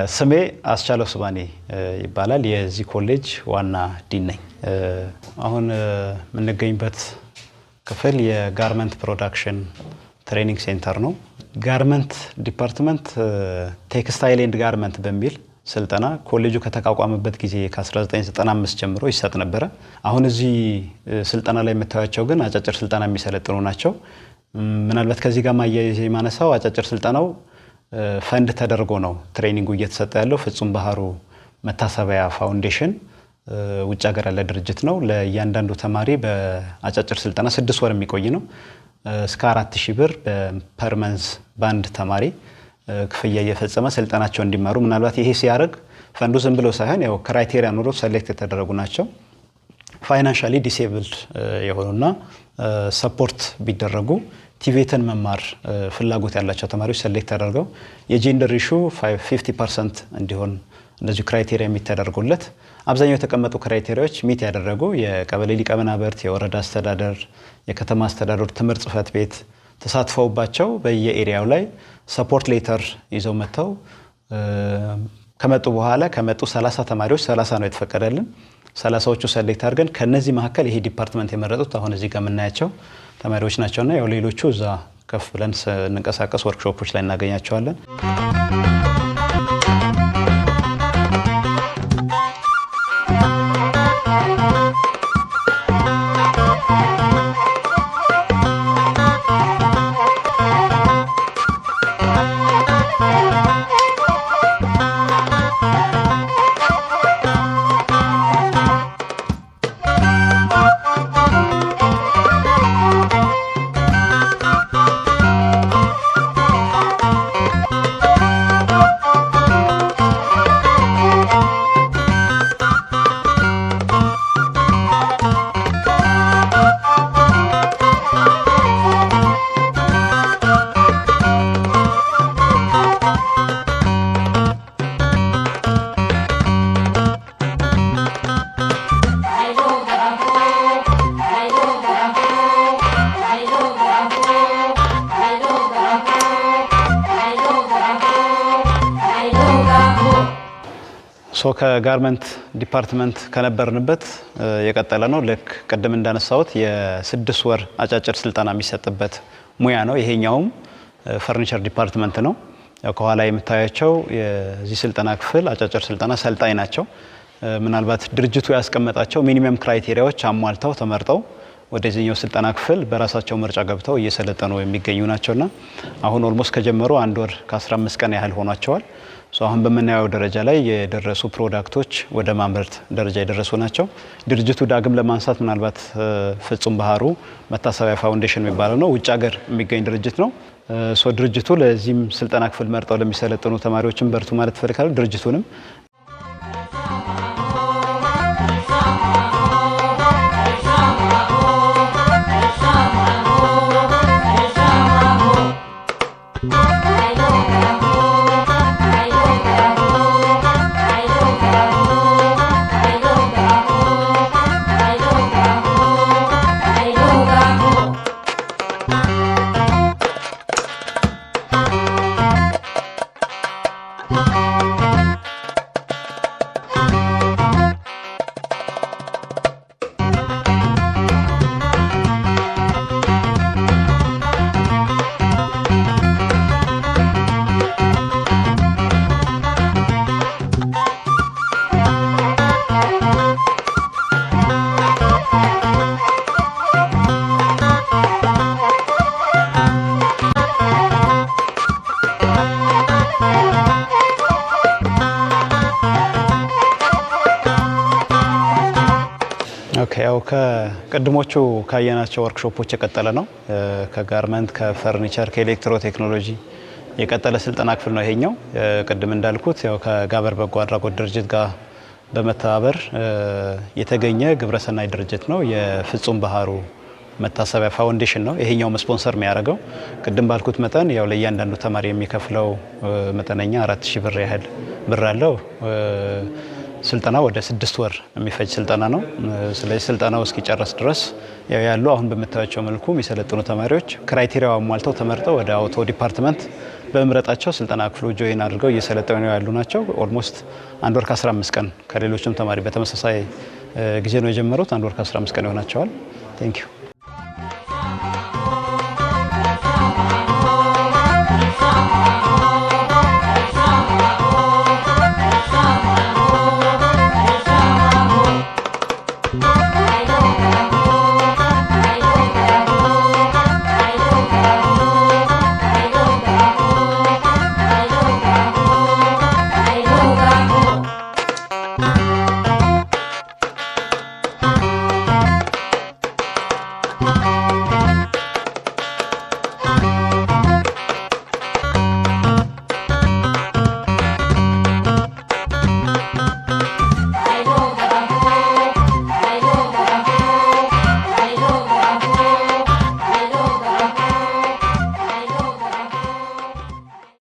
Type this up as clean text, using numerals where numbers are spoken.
ስሜ አስቻለው ሱባኔ ይባላል። የዚህ ኮሌጅ ዋና ዲን ነኝ። አሁን የምንገኝበት ክፍል የጋርመንት ፕሮዳክሽን ትሬኒንግ ሴንተር ነው። ጋርመንት ዲፓርትመንት ቴክስታይል ኤንድ ጋርመንት በሚል ስልጠና ኮሌጁ ከተቋቋመበት ጊዜ ከ1995 ጀምሮ ይሰጥ ነበረ። አሁን እዚህ ስልጠና ላይ የምታዩቸው ግን አጫጭር ስልጠና የሚሰለጥኑ ናቸው። ምናልባት ከዚህ ጋር ማያያዝ የማነሳው አጫጭር ስልጠናው ፈንድ ተደርጎ ነው ትሬኒንጉ እየተሰጠ ያለው። ፍጹም ባህሩ መታሰቢያ ፋውንዴሽን ውጭ ሀገር ያለ ድርጅት ነው። ለእያንዳንዱ ተማሪ በአጫጭር ስልጠና 6 ወር የሚቆይ ነው። እስከ 4000 ብር በፐር መንዝ ባንድ ተማሪ ክፍያ እየፈጸመ ስልጠናቸው እንዲማሩ። ምናልባት ይሄ ሲያደርግ ፈንዱ ዝም ብሎ ሳይሆን ያው ክራይቴሪያ ኖሮ ሰሌክት የተደረጉ ናቸው። ፋይናንሻሊ ዲሴብልድ የሆኑና ሰፖርት ቢደረጉ ቲቬትን መማር ፍላጎት ያላቸው ተማሪዎች ሰሌክት ተደርገው የጄንደር ኢሹ 50% እንዲሆን እንደዚህ ክራይቴሪያ የሚተደርጉለት አብዛኛው የተቀመጡ ክራይቴሪያዎች ሚት ያደረጉ የቀበሌ ሊቀመናብርት፣ የወረዳ አስተዳደር፣ የከተማ አስተዳደር ትምህርት ጽሕፈት ቤት ተሳትፈውባቸው በየኤሪያው ላይ ሰፖርት ሌተር ይዘው መጥተው ከመጡ በኋላ ከመጡ 30 ተማሪዎች 30 ነው የተፈቀደልን። 30ዎቹ ሰሌክት አድርገን ከነዚህ መካከል ይሄ ዲፓርትመንት የመረጡት አሁን እዚህ ጋር የምናያቸው ተማሪዎች ናቸውና ያው ሌሎቹ እዛ ከፍ ብለን እንንቀሳቀስ ወርክሾፖች ላይ እናገኛቸዋለን። ከጋርመንት ዲፓርትመንት ከነበርንበት የቀጠለ ነው። ልክ ቅድም እንዳነሳሁት የ6 ወር አጫጭር ስልጠና የሚሰጥበት ሙያ ነው። ይሄኛውም ፈርኒቸር ዲፓርትመንት ነው። ከኋላ የምታያቸው የዚህ ስልጠና ክፍል አጫጭር ስልጠና ሰልጣኝ ናቸው። ምናልባት ድርጅቱ ያስቀመጣቸው ሚኒመም ክራይቴሪያዎች አሟልተው ተመርጠው ወደዚህኛው ስልጠና ክፍል በራሳቸው ምርጫ ገብተው እየሰለጠኑ የሚገኙ ናቸውና አሁን ኦልሞስት ከጀመሩ 1 ወር ከ15 ቀን ያህል ሆኗቸዋል። አሁን በምናየው ደረጃ ላይ የደረሱ ፕሮዳክቶች ወደ ማምረት ደረጃ የደረሱ ናቸው። ድርጅቱ ዳግም ለማንሳት ምናልባት ፍጹም ባህሩ መታሰቢያ ፋውንዴሽን የሚባለው ነው፣ ውጭ ሀገር የሚገኝ ድርጅት ነው። ድርጅቱ ለዚህም ስልጠና ክፍል መርጠው ለሚሰለጥኑ ተማሪዎችም በርቱ ማለት ፈልጋለሁ። ድርጅቱንም ያው ከቅድሞቹ ካየናቸው ወርክሾፖች የቀጠለ ነው። ከጋርመንት፣ ከፈርኒቸር፣ ከኤሌክትሮ ቴክኖሎጂ የቀጠለ ስልጠና ክፍል ነው ይሄኛው። ቅድም እንዳልኩት ያው ከጋበር በጎ አድራጎት ድርጅት ጋር በመተባበር የተገኘ ግብረሰናይ ድርጅት ነው። የፍጹም ባህሩ መታሰቢያ ፋውንዴሽን ነው ይሄኛው ስፖንሰር የሚያደርገው። ቅድም ባልኩት መጠን ያው ለእያንዳንዱ ተማሪ የሚከፍለው መጠነኛ 4000 ብር ያህል ብር አለው። ስልጠና ወደ 6 ወር የሚፈጅ ስልጠና ነው። ስለዚህ ስልጠናው እስኪጨርስ ድረስ ያሉ አሁን በመታወቂያው መልኩ የሚሰለጥኑ ተማሪዎች ክራይቴሪያው አሟልተው ተመርጠው ወደ አውቶ ዲፓርትመንት በመምረጣቸው ስልጠና ክፍሉ ጆይን አድርገው እየሰለጠኑ ያሉ ናቸው። ኦልሞስት 1 ወር ከ15 ቀን ከሌሎችም ተማሪ በተመሳሳይ ጊዜ ነው የጀመሩት። 1 ወር ከ15 ቀን ይሆናቸዋል። ቴንክ ዩ